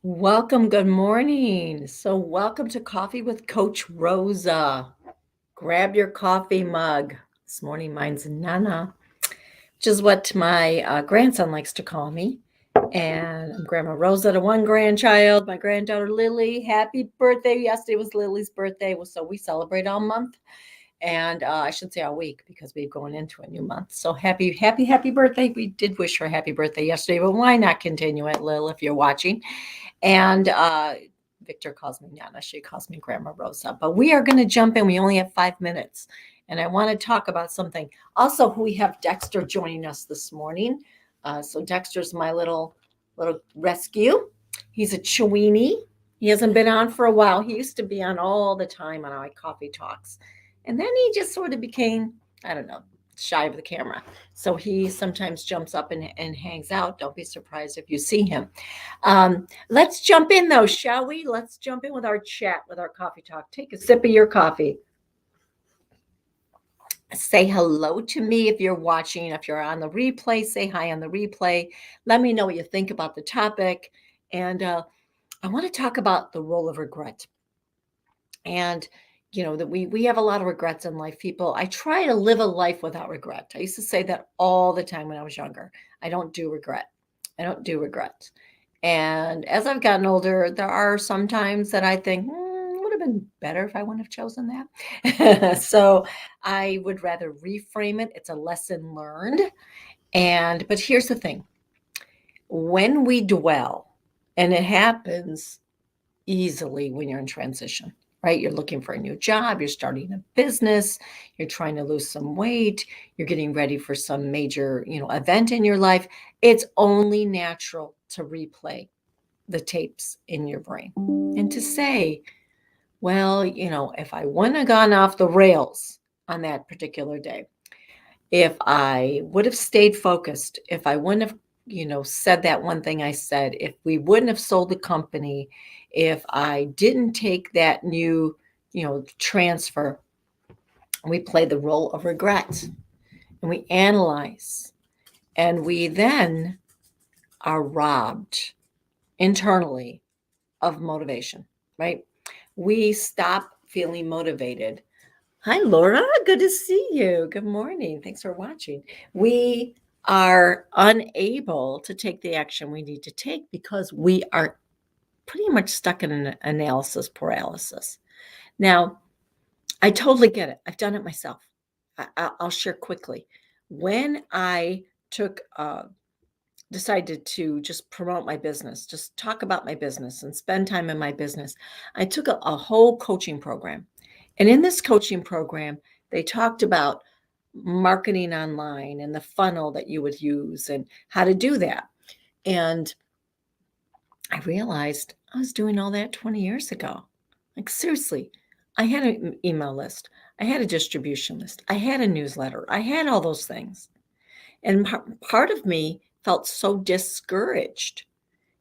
Welcome, good morning. So, welcome to Coffee with Coach Rosa. Grab your coffee mug. This morning, mine's Nana, which is what my grandson likes to call me. And I'm Grandma Rosa to one grandchild, my granddaughter Lily. Happy birthday. Yesterday was Lily's birthday, so we celebrate all month. And I should say all week because we're going into a new month. So happy birthday. We did wish her a happy birthday yesterday, but why not continue it, Lil, if you're watching? And Victor calls me Nana. She calls me Grandma Rosa. But we are going to jump in. We only have 5 minutes. And I want to talk about something. Also, we have Dexter joining us this morning. So Dexter's my little rescue. He's a Chiweenie. He hasn't been on for a while. He used to be on all the time on our coffee talks. And then he just sort of became, I don't know, shy of the camera. So he sometimes jumps up and hangs out. Don't be surprised if you see him. Let's jump in though, shall we? Let's jump in with our chat, with our coffee talk. Take a sip of your coffee. Say hello to me if you're watching. If you're on the replay, say hi on the replay. Let me know what you think about the topic. And I want to talk about the role of regret. And that we have a lot of regrets in life. People, I try to live a life without regret. I used to say that all the time when I was younger. I don't do regret. I don't do regret. And as I've gotten older, there are some times that I think, it would have been better if I wouldn't have chosen that. So I would rather reframe it. It's a lesson learned. But here's the thing. When we dwell, and it happens easily when you're in transition, right? You're looking for a new job, you're starting a business, you're trying to lose some weight, you're getting ready for some major, event in your life. It's only natural to replay the tapes in your brain and to say, well, if I wouldn't have gone off the rails on that particular day, if I would have stayed focused, if I wouldn't have, said that one thing I said, if we wouldn't have sold the company, if I didn't take that new, transfer, we play the role of regret and we analyze and we then are robbed internally of motivation, right? We stop feeling motivated. Hi, Laura. Good to see you. Good morning. Thanks for watching. We are unable to take the action we need to take because we are pretty much stuck in an analysis paralysis. Now, I totally get it. I've done it myself. I'll share quickly. When I took decided to just promote my business, just talk about my business and spend time in my business, I took a whole coaching program. And in this coaching program, they talked about marketing online and the funnel that you would use and how to do that. And I realized I was doing all that 20 years ago. Like, seriously, I had an email list, I had a distribution list, I had a newsletter, I had all those things. And part of me felt so discouraged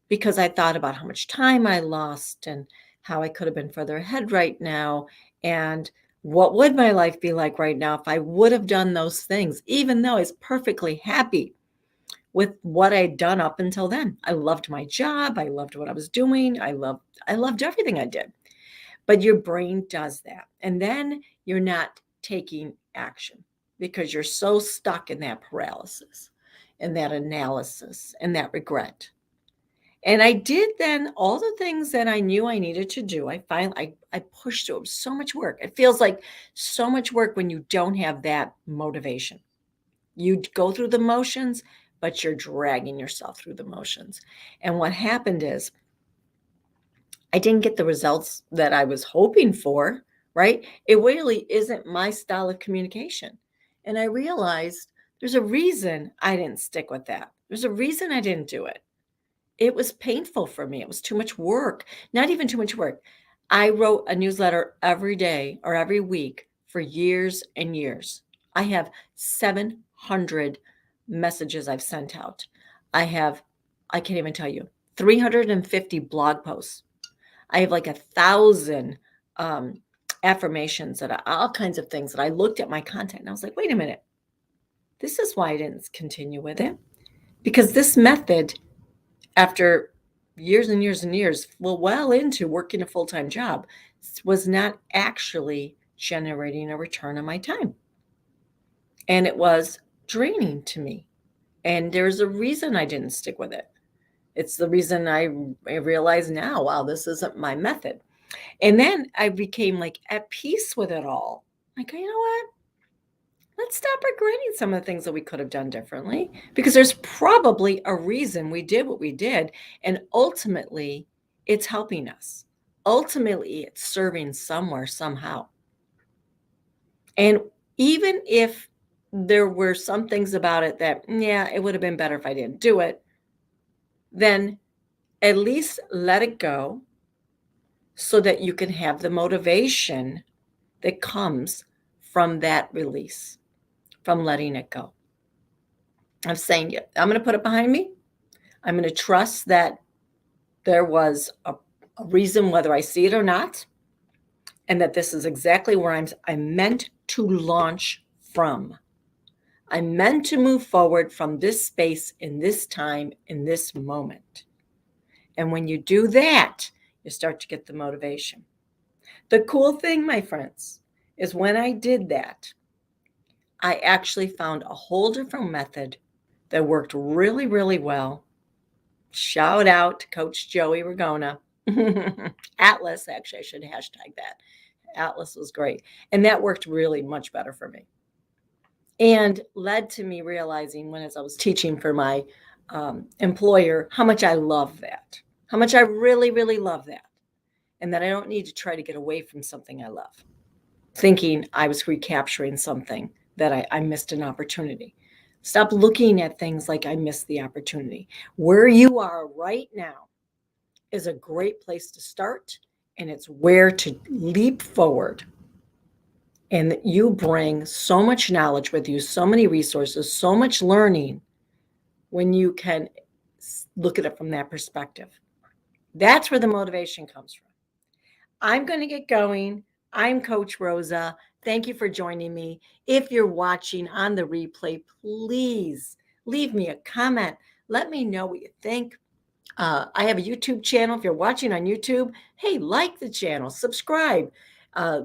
because I thought about how much time I lost and how I could have been further ahead right now. And what would my life be like right now if I would have done those things, even though I was perfectly happy with what I'd done up until then. I loved my job. I loved what I was doing. I loved everything I did. But your brain does that. And then you're not taking action because you're so stuck in that paralysis and that analysis and that regret. And I did then all the things that I knew I needed to do. I pushed through. It was so much work. It feels like so much work when you don't have that motivation. You go through the motions, but you're dragging yourself through the motions. And what happened is I didn't get the results that I was hoping for, right? It really isn't my style of communication. And I realized there's a reason I didn't stick with that. There's a reason I didn't do it. It was painful for me. It was too much work, not even too much work. I wrote a newsletter every day or every week for years and years. I have 700 messages I've sent out. I can't even tell you, 350 blog posts. I have like 1,000 affirmations that all kinds of things that I looked at my content and I was like, wait a minute. This is why I didn't continue with it. Because this method, after years and years and years, well into working a full-time job, was not actually generating a return on my time. And it was draining to me. And there's a reason I didn't stick with it. It's the reason I realize now, wow, this isn't my method. And then I became like at peace with it all. Like, you know what? Let's stop regretting some of the things that we could have done differently because there's probably a reason we did what we did. And ultimately, it's helping us. Ultimately, it's serving somewhere, somehow. And even if there were some things about it that, yeah, it would have been better if I didn't do it, then at least let it go so that you can have the motivation that comes from that release, from letting it go. I'm saying, yeah, I'm going to put it behind me. I'm going to trust that there was a reason, whether I see it or not, and that this is exactly where I'm meant to launch from. I'm meant to move forward from this space in this time, in this moment. And when you do that, you start to get the motivation. The cool thing, my friends, is when I did that, I actually found a whole different method that worked really, really well. Shout out to Coach Joey Ragona. Atlas, actually, I should hashtag that. Atlas was great. And that worked really much better for me. And led to me realizing when as I was teaching for my employer, how much I love that, how much I really, really love that. And that I don't need to try to get away from something I love, thinking I was recapturing something that I missed an opportunity. Stop looking at things like I missed the opportunity. Where you are right now is a great place to start, and it's where to leap forward. And you bring so much knowledge with you, so many resources, so much learning when you can look at it from that perspective. That's where the motivation comes from. I'm going to get going. I'm Coach Rosa. Thank you for joining me. If you're watching on the replay, please leave me a comment. Let me know what you think. I have a YouTube channel. If you're watching on YouTube, hey, like the channel, subscribe,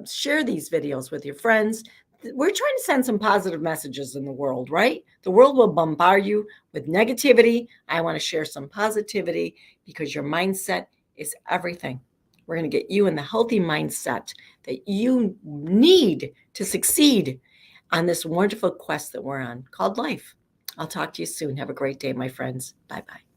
share these videos with your friends. We're trying to send some positive messages in the world, right? The world will bombard you with negativity. I want to share some positivity because your mindset is everything. We're going to get you in the healthy mindset that you need to succeed on this wonderful quest that we're on called life. I'll talk to you soon. Have a great day, my friends. Bye-bye.